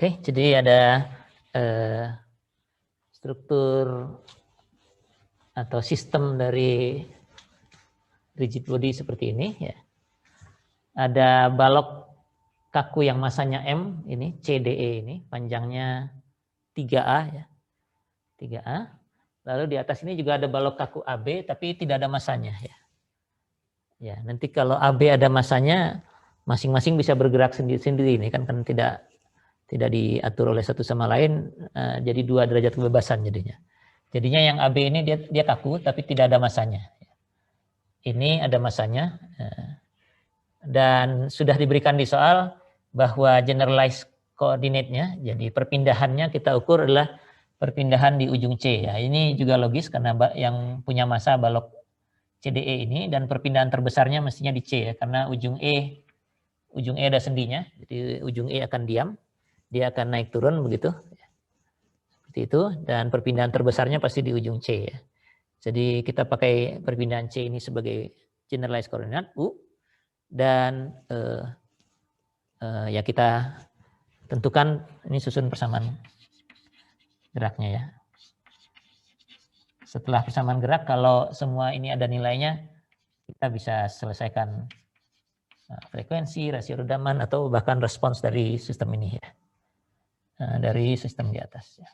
Oke, jadi ada struktur atau sistem dari rigid body seperti ini ya. Ada balok kaku yang masanya M ini CDE ini panjangnya 3A ya. 3A. Lalu di atas ini juga ada balok kaku AB tapi tidak ada masanya ya. Ya, nanti kalau AB ada masanya masing-masing bisa bergerak sendiri-sendiri ini kan tidak diatur oleh satu sama lain, jadi 2 derajat kebebasan jadinya. Jadinya yang AB ini dia kaku tapi tidak ada masanya. Ini ada masanya dan sudah diberikan di soal bahwa generalized coordinate-nya, jadi perpindahannya kita ukur adalah perpindahan di ujung C ya. Ini juga logis karena yang punya massa balok CDE ini dan perpindahan terbesarnya mestinya di C ya, karena ujung E ada sendinya, jadi ujung E akan diam, dia akan naik turun begitu, seperti itu, dan perpindahan terbesarnya pasti di ujung C ya. Jadi kita pakai perpindahan C ini sebagai generalized coordinate U dan ya kita tentukan ini susun persamaan geraknya ya. Setelah persamaan gerak, kalau semua ini ada nilainya, kita bisa selesaikan frekuensi, rasio redaman, atau bahkan respons dari sistem ini ya. Dari sistem di atas ya.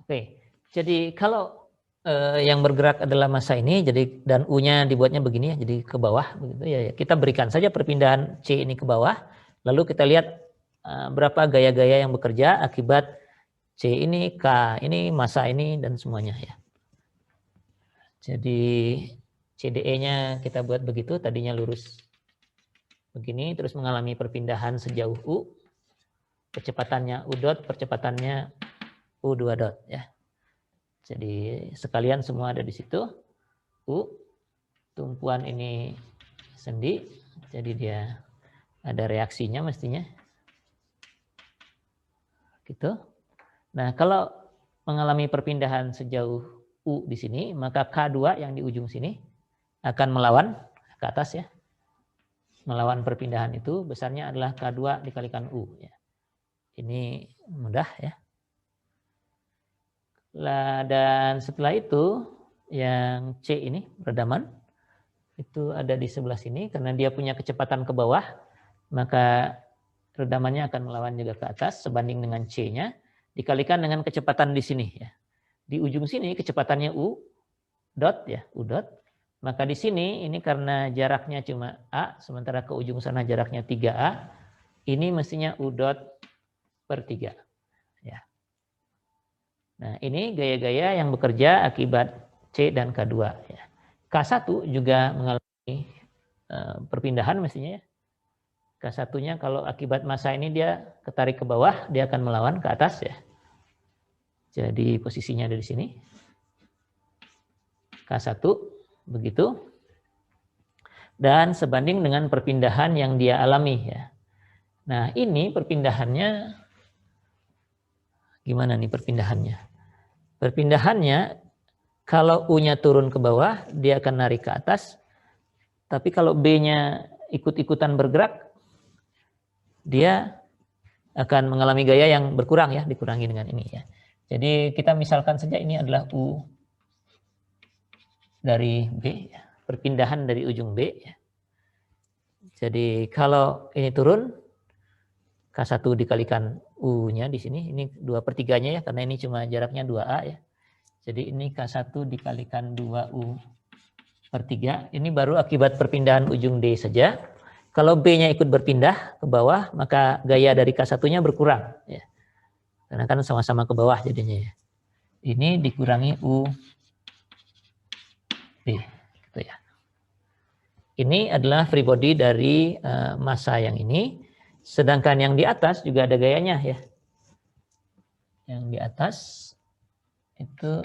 Oke, jadi kalau yang bergerak adalah massa ini, jadi dan U-nya dibuatnya begini ya, jadi ke bawah begitu ya. Kita berikan saja perpindahan C ini ke bawah, lalu kita lihat berapa gaya-gaya yang bekerja akibat C ini, K ini, massa ini dan semuanya ya. Jadi CDE-nya kita buat begitu, tadinya lurus begini, terus mengalami perpindahan sejauh U, kecepatannya U dot, percepatannya U2 dot ya. Jadi sekalian semua ada di situ. U, tumpuan ini sendi, jadi dia ada reaksinya mestinya. Gitu. Nah, kalau mengalami perpindahan sejauh U di sini, maka K2 yang di ujung sini akan melawan ke atas ya. Melawan perpindahan itu besarnya adalah K2 dikalikan U ya. Ini mudah ya. Dan setelah itu yang C ini redaman itu ada di sebelah sini karena dia punya kecepatan ke bawah, maka redamannya akan melawan juga ke atas sebanding dengan C-nya dikalikan dengan kecepatan di sini ya. Di ujung sini kecepatannya U dot ya, U dot. Maka di sini ini karena jaraknya cuma A sementara ke ujung sana jaraknya 3A, ini mestinya U dot per 3 ya. Nah, ini gaya-gaya yang bekerja akibat C dan K2 ya. K1 juga mengalami perpindahan mestinya ya. K1-nya kalau akibat massa ini dia ketarik ke bawah, dia akan melawan ke atas ya. Jadi posisinya ada di sini. K1 begitu. Dan sebanding dengan perpindahan yang dia alami ya. Nah, ini perpindahannya gimana nih perpindahannya? Perpindahannya kalau U-nya turun ke bawah, dia akan narik ke atas. Tapi kalau B-nya ikut-ikutan bergerak, dia akan mengalami gaya yang berkurang ya, dikurangi dengan ini ya. Jadi kita misalkan saja ini adalah U dari B, perpindahan dari ujung B. Jadi kalau ini turun, K1 dikalikan U-nya di sini, ini 2/3-nya ya, karena ini cuma jaraknya 2A ya. Jadi ini K1 dikalikan 2U per 3, ini baru akibat perpindahan ujung D saja. Kalau B-nya ikut berpindah ke bawah, maka gaya dari K1-nya berkurang. Ya. Karena kan sama-sama ke bawah jadinya ya. Ini dikurangi U B. Gitu ya. Ini adalah free body dari massa yang ini. Sedangkan yang di atas juga ada gayanya ya. Yang di atas itu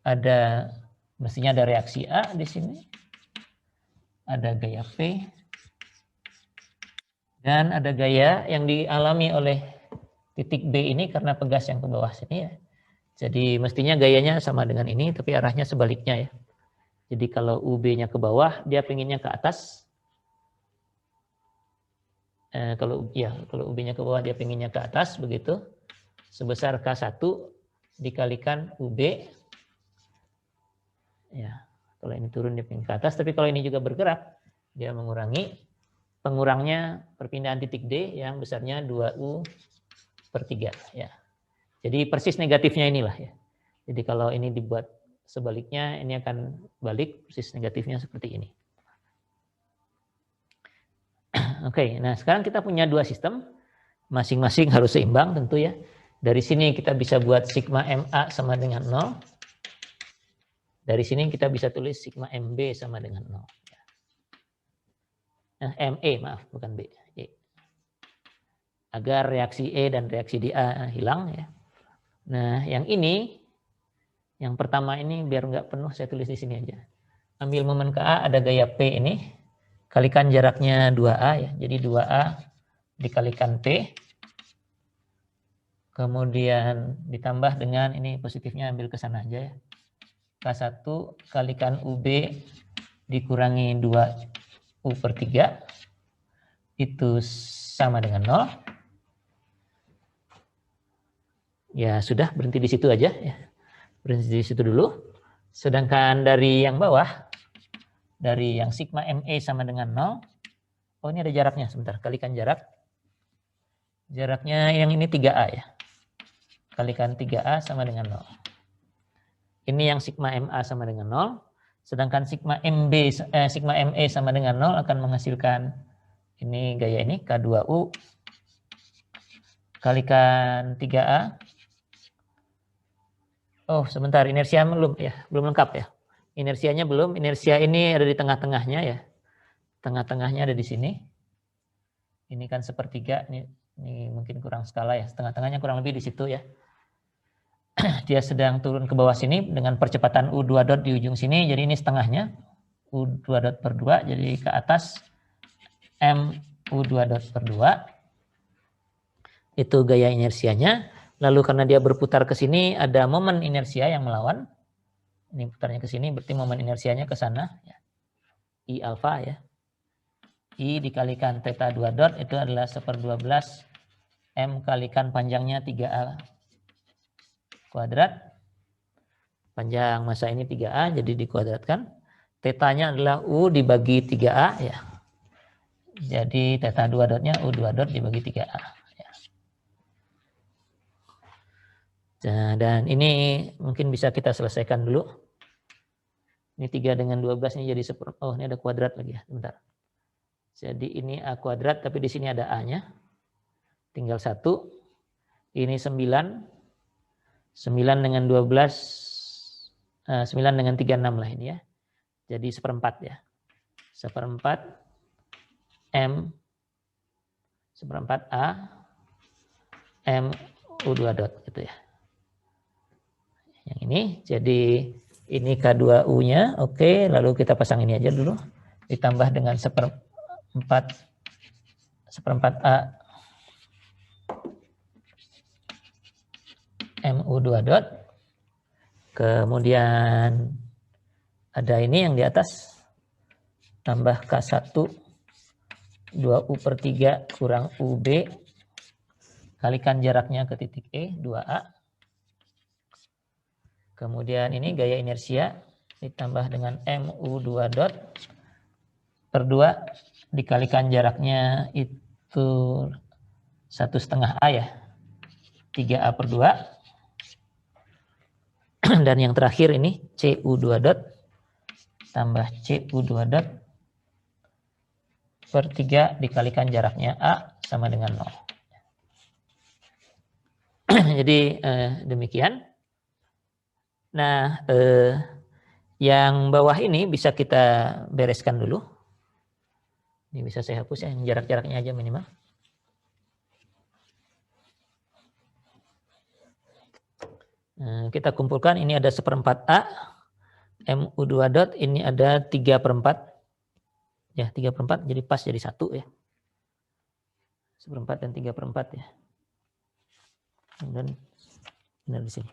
ada mestinya ada reaksi A di sini. ada gaya P, dan ada gaya yang dialami oleh titik B ini karena pegas yang ke bawah sini ya. Jadi mestinya gayanya sama dengan ini, tapi arahnya sebaliknya ya. Jadi kalau UB-nya ke bawah, dia pinginnya ke atas. Kalau UB-nya ke bawah, dia pinginnya ke atas, begitu. Sebesar K1 dikalikan UB. Ya, kalau ini turun dia pingin ke atas, tapi kalau ini juga bergerak, dia mengurangi. Pengurangnya perpindahan titik D yang besarnya 2U/3 ya. Jadi persis negatifnya inilah ya. Jadi kalau ini dibuat sebaliknya, ini akan balik persis negatifnya seperti ini. Oke, nah sekarang kita punya dua sistem, masing-masing harus seimbang tentu ya. Dari sini kita bisa buat sigma MA sama dengan 0. Dari sini kita bisa tulis sigma MB sama dengan 0. ME maaf, bukan B. E. Agar reaksi E dan reaksi di A hilang ya. Nah, yang ini, yang pertama ini biar nggak penuh saya tulis di sini aja. Ambil momen ke A, ada gaya P ini, kalikan jaraknya 2A ya. Jadi 2A dikalikan P. Kemudian ditambah dengan ini positifnya ambil ke sana aja ya. K1 kalikan UB dikurangi 2U/3 itu sama dengan 0. Ya sudah, berhenti di situ aja ya. Berhenti di situ dulu. Sedangkan dari yang bawah, dari yang sigma ME sama dengan 0. Oh, ini ada jaraknya, sebentar. Kalikan jarak. Jaraknya yang ini 3A ya. Kalikan 3A sama dengan 0. Ini yang sigma MA sama dengan 0. Sedangkan sigma ME sama dengan 0 akan menghasilkan ini gaya ini K2U kalikan 3A. Oh, sebentar, inersia belum ya, belum lengkap ya. Inersianya belum, inersia ini ada di tengah-tengahnya ya. Tengah-tengahnya ada di sini. Ini kan sepertiga, ini mungkin kurang skala ya. Tengah-tengahnya kurang lebih di situ ya. Dia sedang turun ke bawah sini dengan percepatan U2 dot di ujung sini, jadi ini setengahnya. U2 dot per 2, jadi ke atas M U2 dot per 2. Itu gaya inersianya. Lalu karena dia berputar ke sini, ada momen inersia yang melawan. Ini putarnya ke sini, berarti momen inersianya ke sana. Ya. I alfa ya. I dikalikan theta 2 dot itu adalah 1/12 M kalikan panjangnya 3A kuadrat. Panjang masa ini 3A, jadi dikuadratkan. Tetanya adalah U dibagi 3A ya. Jadi theta 2 dotnya U2 dot dibagi 3A. Ya. Nah, dan ini mungkin bisa kita selesaikan dulu. Ini 3 dengan 12 ini jadi oh ini ada kuadrat lagi ya, sebentar. Jadi ini A kuadrat tapi di sini ada A-nya. Tinggal 1. Ini 9. 9 dengan 12, 9 dengan 36 lah ini ya. Jadi 1/4 ya. 1/4 M 1/4 A M U2 dot gitu ya. Yang ini jadi ini K2U-nya, oke, lalu kita pasang ini aja dulu. Ditambah dengan 1/4 A MU2 dot. Kemudian ada ini yang di atas. Tambah K1 2U/3 kurang UB. Kalikan jaraknya ke titik E 2A. Kemudian ini gaya inersia ditambah dengan MU2 dot per 2 dikalikan jaraknya itu 1/2 A ya. 3A per 2. Dan yang terakhir ini CU2 dot tambah CU2 dot per 3 dikalikan jaraknya A sama dengan 0. Jadi demikian. Nah, yang bawah ini bisa kita bereskan dulu. Ini bisa saya hapus ya, yang jarak-jaraknya aja minimal. Kita kumpulkan, ini ada 1/4 A, MU2 dot, ini ada 3/4 Ya, 3/4 jadi pas jadi 1 ya. 1/4 dan 3/4 ya. Dan benar di sini.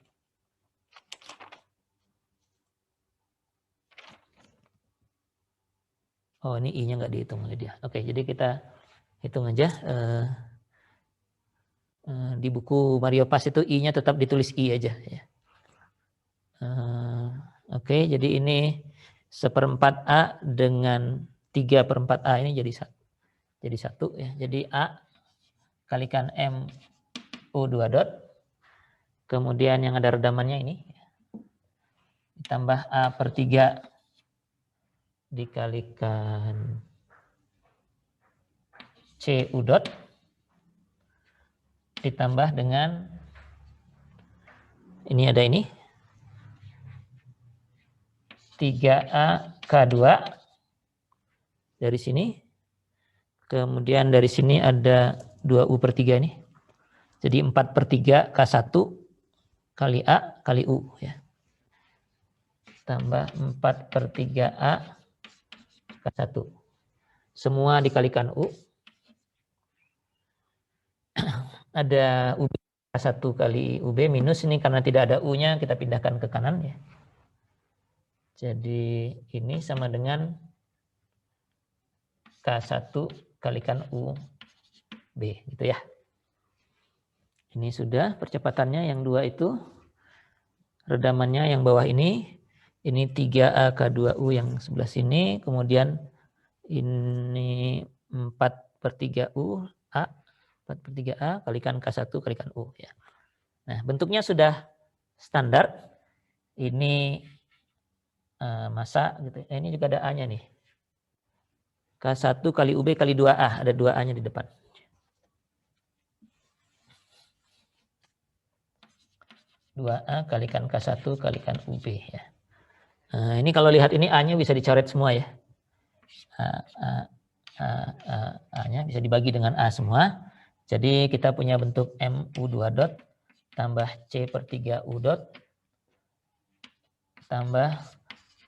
Oh, ini I-nya nggak dihitung oleh dia. Oke, jadi kita hitung aja. Di buku Mario Pas itu I-nya tetap ditulis I aja. Ya. Oke, jadi ini 1/4 A dengan 3/4 A ini jadi 1 ya. Jadi A kalikan M U2 dot. Kemudian yang ada redamannya ini. Ditambah A/3 dikalikan CU dot. Ditambah dengan ini ada ini. 3A/K2 dari sini. Kemudian dari sini ada 2U/3 ini. Jadi 4/3 K1 kali A kali U ya. Tambah 4/3 A K1. Semua dikalikan U. Ada UB K1 kali UB minus ini karena tidak ada U-nya kita pindahkan ke kanan ya. Jadi ini sama dengan K1 kalikan UB gitu ya. Ini sudah percepatannya yang 2 itu. Redamannya yang bawah ini 3A K2U yang sebelah sini, kemudian ini 4/3U A, 4/3A kalikan K1 kalikan U ya. Nah, bentuknya sudah standar. Ini masa gitu. Ini juga ada A-nya nih. K1 kali UB kali 2A, ada 2A-nya di depan. A kalikan K1 kalikan UB ya. Nah, ini kalau lihat ini A-nya bisa dicoret semua ya. A-nya bisa dibagi dengan A semua. Jadi kita punya bentuk MU2 dot tambah C/3U dot tambah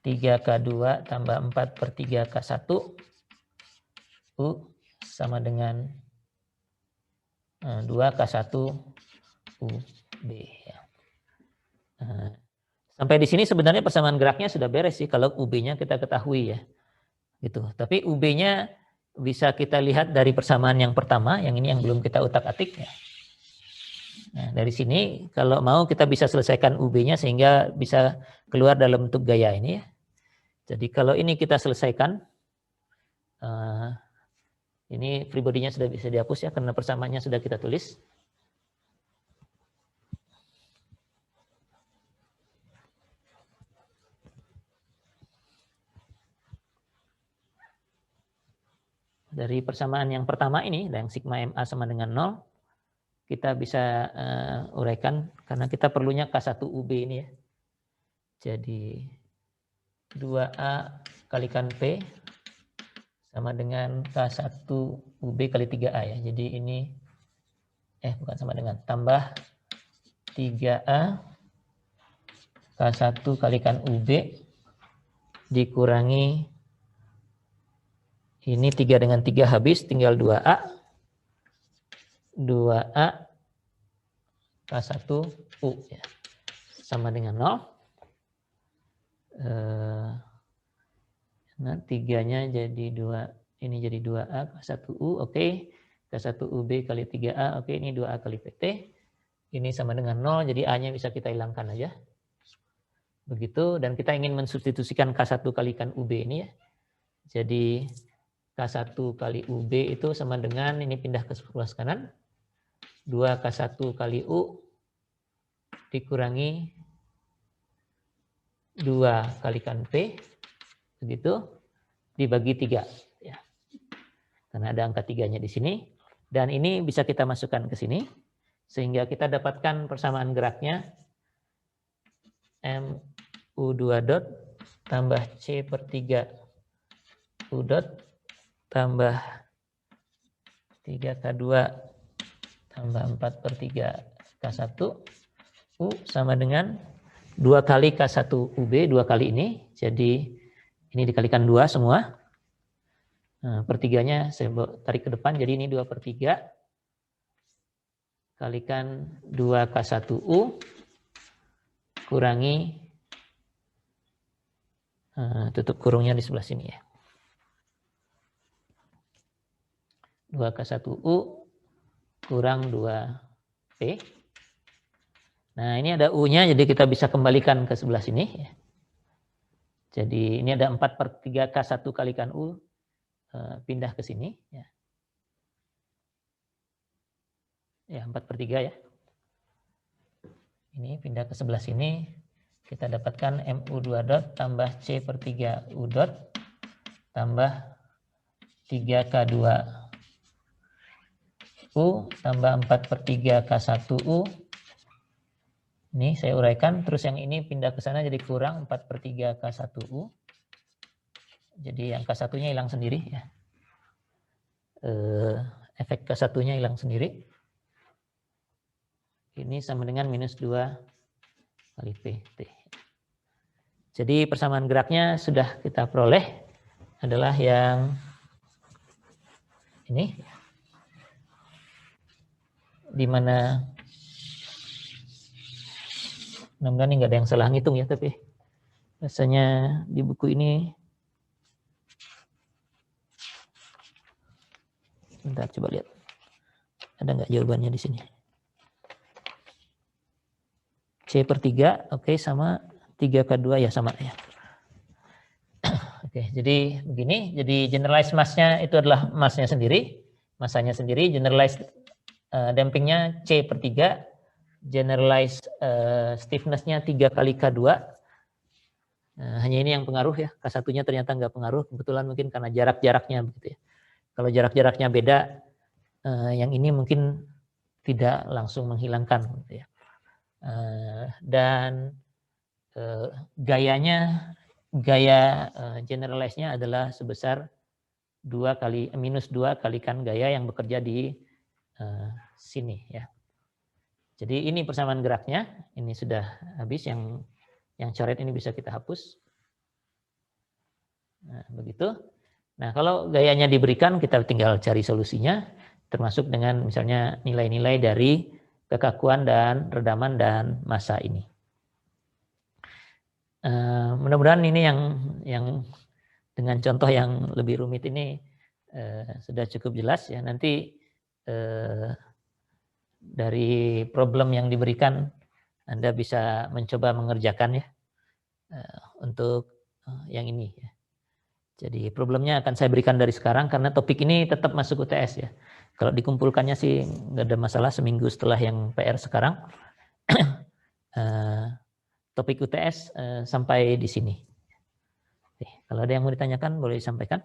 3K2 tambah 4/3 K1 U sama dengan 2K1 UB ya. Sampai di sini sebenarnya persamaan geraknya sudah beres sih kalau UB-nya kita ketahui ya. Gitu. Tapi UB-nya bisa kita lihat dari persamaan yang pertama, yang ini yang belum kita utak-atik ya. Nah, dari sini kalau mau kita bisa selesaikan UB-nya sehingga bisa keluar dalam bentuk gaya ini ya. Jadi kalau ini kita selesaikan, ini free body-nya sudah bisa dihapus ya karena persamaannya sudah kita tulis. Dari persamaan yang pertama ini, yang sigma MA sama dengan 0, kita bisa uraikan karena kita perlunya K1UB ini ya. Jadi 2A kalikan P sama dengan K1UB kali 3A ya. Jadi ini, bukan sama dengan, tambah 3A K1 kalikan UB dikurangi ini 3 dengan 3 habis, tinggal 2A. 2A K1U ya. Sama dengan 0. Nah, 3-nya jadi 2. Ini jadi 2A K1U, oke. K1UB kali 3A, oke. Ini 2A kali PT. Ini sama dengan 0, jadi A-nya bisa kita hilangkan aja. Begitu, dan kita ingin mensubstitusikan K1 kalikan UB ini ya. Jadi K1 kali UB itu sama dengan, ini pindah ke sebelah kanan, 2K1 kali U dikurangi 2 kalikan P, begitu, dibagi 3. Ya. Karena ada angka 3-nya di sini. Dan ini bisa kita masukkan ke sini, sehingga kita dapatkan persamaan geraknya MU2 dot tambah C/3 U dot tambah 3K2 tambah 4/3 K1 U sama dengan 2 kali K1 UB, 2 kali ini. Jadi ini dikalikan 2 semua. Nah, pertiganya saya tarik ke depan, jadi ini 2/3 kalikan 2K1U kurangi, tutup kurungnya di sebelah sini ya. 2K1U kurang 2P. Nah, ini ada U-nya, jadi kita bisa kembalikan ke sebelah sini ya. Jadi ini ada 4/3 K1 kalikan U, pindah ke sini ya. Ya, 4/3 ya. Ini pindah ke sebelah sini, kita dapatkan MU2 dot tambah C/3 U dot tambah 3K2 U tambah 4/3 K1U. Ini saya uraikan, terus yang ini pindah ke sana jadi kurang 4/3 K1U. Jadi yang K1-nya hilang sendiri ya. Efek K1-nya hilang sendiri. Ini sama dengan minus 2 kali PT. Jadi persamaan geraknya sudah kita peroleh adalah yang ini, di mana mudah-mudahan ini nggak ada yang salah ngitung ya, tapi rasanya di buku ini, bentar coba lihat, ada nggak jawabannya di sini. C/3, oke, sama 3K2 ya, sama ya. Oke, jadi begini, jadi generalized mass-nya itu adalah mass-nya sendiri, masanya sendiri, generalized dampingnya C/3, generalized stiffness-nya 3 kali K2. Hanya ini yang pengaruh ya, K1-nya ternyata nggak pengaruh, kebetulan mungkin karena jarak-jaraknya begitu ya. Kalau jarak-jaraknya beda, yang ini mungkin tidak langsung menghilangkan gitu ya. Dan gaya generalize-nya adalah sebesar minus 2 kalikan gaya yang bekerja di sini ya. Jadi ini persamaan geraknya, ini sudah habis, yang coret ini bisa kita hapus. Nah, begitu. Nah, kalau gayanya diberikan, kita tinggal cari solusinya, termasuk dengan misalnya nilai-nilai dari kekakuan dan redaman dan massa ini. Mudah-mudahan ini yang dengan contoh yang lebih rumit ini sudah cukup jelas ya. Nanti dari problem yang diberikan Anda bisa mencoba mengerjakan ya untuk yang ini ya. Jadi problemnya akan saya berikan dari sekarang karena topik ini tetap masuk UTS ya. Kalau dikumpulkannya sih nggak ada masalah, seminggu setelah yang PR sekarang. Topik UTS sampai di sini. Oke, kalau ada yang mau ditanyakan boleh disampaikan.